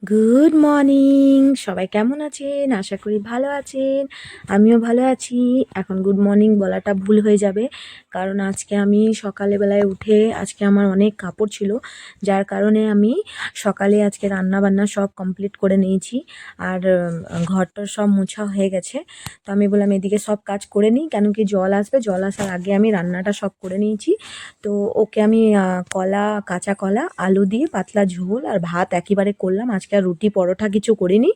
Good morning, সবাই কেমন আছেন? আশা করি ভালো আছেন। আমিও ভালো আছি। এখন গুড মর্নিং বলাটা ভুল হয়ে যাবে, কারণ আজকে আমি সকালবেলায় উঠে আজকে আমার অনেক কাপড় ছিল, যার কারণে আমি সকালে আজকে রান্না বান্না সব কমপ্লিট করে নিয়েছি। আর ঘরটার সব মোছা হয়ে গেছে। তো আমি বললাম এদিকে সব কাজ করে নিই, কেন কি জল আসবে, জল আসার আগে আমি রান্নাটা সব করে নিয়েছি। তো ওকে আমি কলা, কাঁচা কলা, আলু দিয়ে পাতলা ঝোল আর ভাত একেবারে করলাম। আজকে আর রুটি পরোটা কিছু করিনি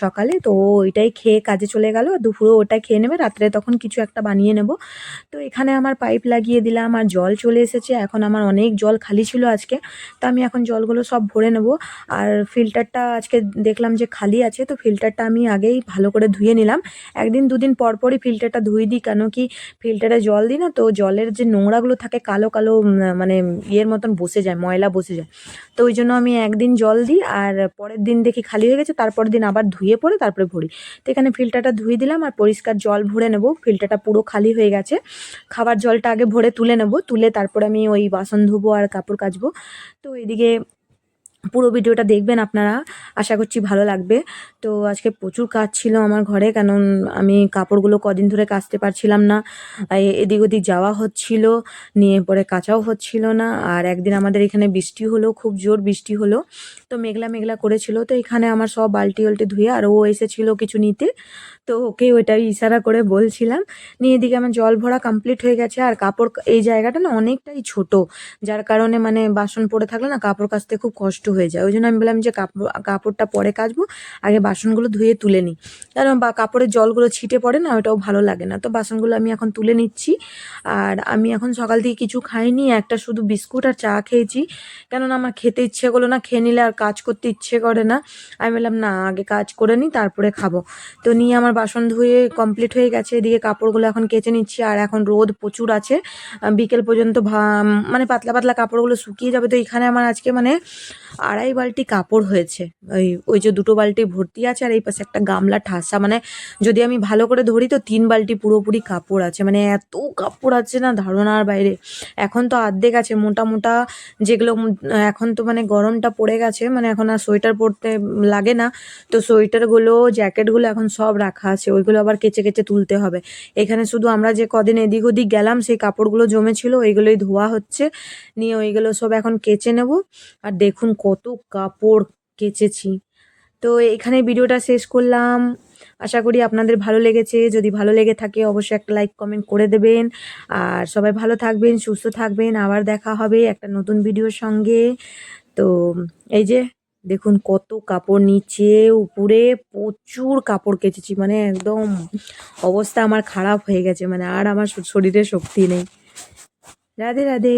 সকালে। তো ও ওইটাই খেয়ে কাজে চলে গেল, দুপুরেও ওটাই খেয়ে নেবে, রাত্রে তখন কিছু একটা বানিয়ে নেব। তো এখানে আমার পাইপ লাগিয়ে দিলাম আর জল চলে এসেছে। এখন আমার অনেক জল খালি ছিল আজকে, তো আমি এখন জলগুলো সব ভরে নেব। আর ফিল্টারটা আজকে দেখলাম যে খালি আছে, তো ফিল্টারটা আমি আগেই ভালো করে ধুয়ে নিলাম। একদিন দুদিন পর পরই ফিল্টারটা ধুয়ে দিই, কেন কি ফিল্টারে জল দিই না তো জলের যে নোংরাগুলো থাকে কালো কালো মানে ইয়ের মতন বসে যায়, ময়লা বসে যায়। তো ওই জন্য আমি একদিন জল দিই আর পরের দিন দেখি খালি হয়ে গেছে, তারপরের দিন আবার ধুয়ে পরে তারপরে ভরি। তো এখানে ফিল্টারটা ধুয়ে দিলাম আর পরিষ্কার জল ভরে নেব। ফিল্টারটা পুরো খালি হয়ে গেছে। খাবার জলটা আগে ভরে তুলে নেব, তুলে তারপর আমি ওই বাসন ধুবো আর কাপড় কাচবো। তো এদিকে পুরো ভিডিওটা দেখবেন আপনারা, আশা করছি ভালো লাগবে। তো আজকে প্রচুর কাজ ছিল আমার ঘরে, কারণ আমি কাপড়গুলো কদিন ধরে কাচতে পারছিলাম না। এদিক ওদিক যাওয়া হচ্ছিল, নিয়ে পরে কাচাও হচ্ছিল না। আর একদিন আমাদের এখানে বৃষ্টি হলো, খুব জোর বৃষ্টি হলো। তো মেঘলা মেঘলা করেছিল, তো এখানে আমার সব বালতি বালতি ধুয়ে আর ও এসেছিল কিছু নিতে। তো ওকে ওইটাই ইশারা করে বলছিলাম। নিয়ে এদিকে আমার জল ভরা কমপ্লিট হয়ে গেছে। আর কাপড়, এই জায়গাটা না অনেকটাই ছোট, যার কারণে মানে বাসন পড়ে থাকলে না কাপড় কাচতে খুব কষ্ট হয়ে যায়। ওই জন্য আমি বললাম যে কাপড়টা পরে কাচবো, আগে বাসনগুলো ধুয়ে তুলে নিই, কারণ বা কাপড়ের জলগুলো ছিটে পড়ে না, ওটাও ভালো লাগে না। তো বাসনগুলো আমি এখন তুলে নিচ্ছি। আর আমি এখন সকাল থেকে কিছু খাইনি, একটা শুধু বিস্কুট আর চা খেয়েছি, কেননা আমার খেতে ইচ্ছে করলো না, খেয়ে নিলে আর কাজ করতে ইচ্ছে করে না। আমি বললাম না, আগে কাজ করে নিই তারপরে খাবো। তো নিয়ে আমার বাসন ধুয়ে কমপ্লিট হয়ে গেছে, এদিকে কাপড়গুলো এখন কেচে নিচ্ছি। আর এখন রোদ প্রচুর আছে, বিকেল পর্যন্ত মানে পাতলা পাতলা কাপড়গুলো শুকিয়ে যাবে। তো এখানে আমার আজকে মানে 2.5 বালতি কাপড় হয়েছে। ওই ওই যে 2 বালতি ভর্তি আছে আর এই পাশে একটা গামলা ঠাসা, মানে যদি আমি ভালো করে ধরি তো 3 বালতি পুরোপুরি কাপড় আছে। মানে এত কাপড় আছে না ধারণার বাইরে। এখন তো অর্ধেক আছে মোটা মোটা, যেগুলো এখন তো মানে গরমটা পড়ে গেছে, মানে এখন আর সোয়েটার পরতে লাগে না। তো সোয়েটারগুলো, জ্যাকেটগুলো এখন সব রাখা আছে, ওইগুলো আবার কেচে কেচে তুলতে হবে। এখানে শুধু আমরা যে কদিন এদিক ওদিক গেলাম সেই কাপড়গুলো জমেছিল, ওইগুলোই ধোয়া হচ্ছে। নিয়ে ওইগুলো সব এখন কেচে নেব। আর দেখুন কত কাপড় কেচেছি। তো এখানে ভিডিওটা শেষ করলাম। আশা করি আপনাদের ভালো লেগেছে। যদি ভালো লেগে থাকে অবশ্যই একটা লাইক কমেন্ট করে দেবেন। আর সবাই ভালো থাকবেন, সুস্থ থাকবেন। আবার দেখা হবে একটা নতুন ভিডিওর সঙ্গে। তো এই যে দেখুন কত কাপড়, নিচে উপরে প্রচুর কাপড় কেচেছি, মানে একদম অবস্থা আমার খারাপ হয়ে গেছে, মানে আর আমার শরীরে শক্তি নেই। রাধে রাধে।